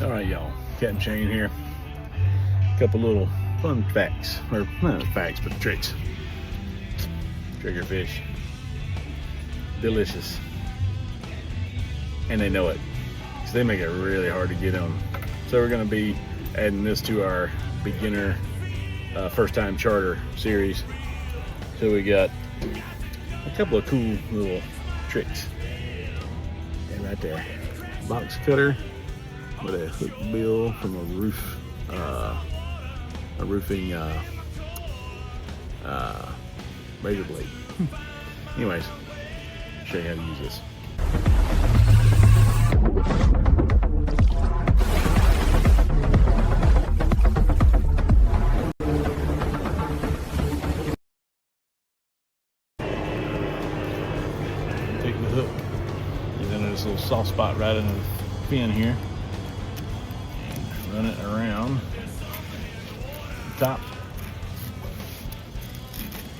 All right, y'all. Captain Shane here. A couple little fun facts, or not facts, but tricks. Triggerfish, delicious, and they know it, so they make it really hard to get them. So we're going to be adding this to our beginner first-time charter series. So we got a couple of cool little tricks. And right there, box cutter with a hook bill from a roofing razor blade. Anyways, I'll show you how to use this. Take the hook, and then there's a little soft spot right in the fin here. Run it around the top.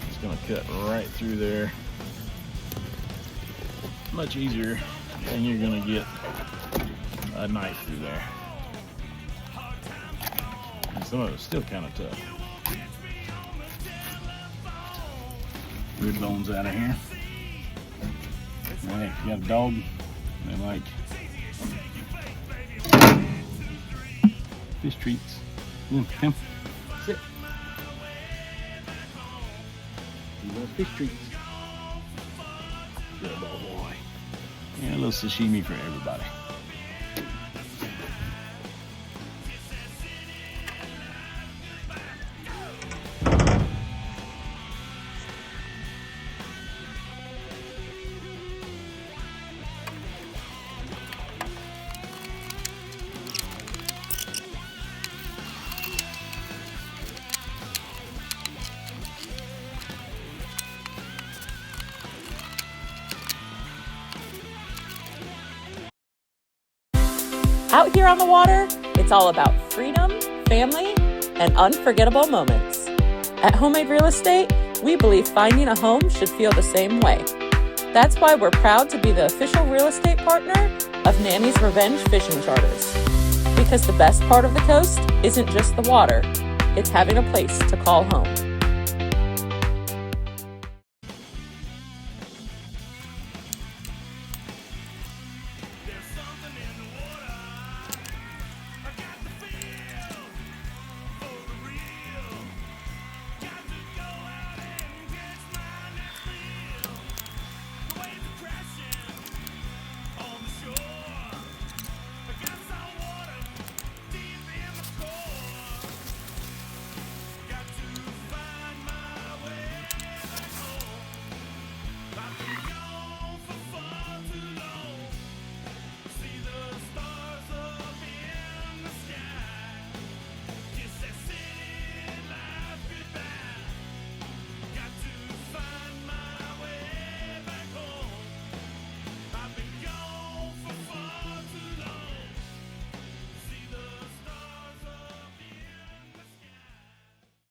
It's going to cut right through there. Much easier than you're going to get a knife through there. And some of it's still kind of tough. Rib bones out of here. Alright, if you got a dog, they like fish treats. Come, sit. You love fish treats. Good boy. And a little sashimi for everybody. Out here on the water, it's all about freedom, family, and unforgettable moments. At Homemade Real Estate, we believe finding a home should feel the same way. That's why we're proud to be the official real estate partner of Nannys Revenge Fishing Charters. Because the best part of the coast isn't just the water, it's having a place to call home.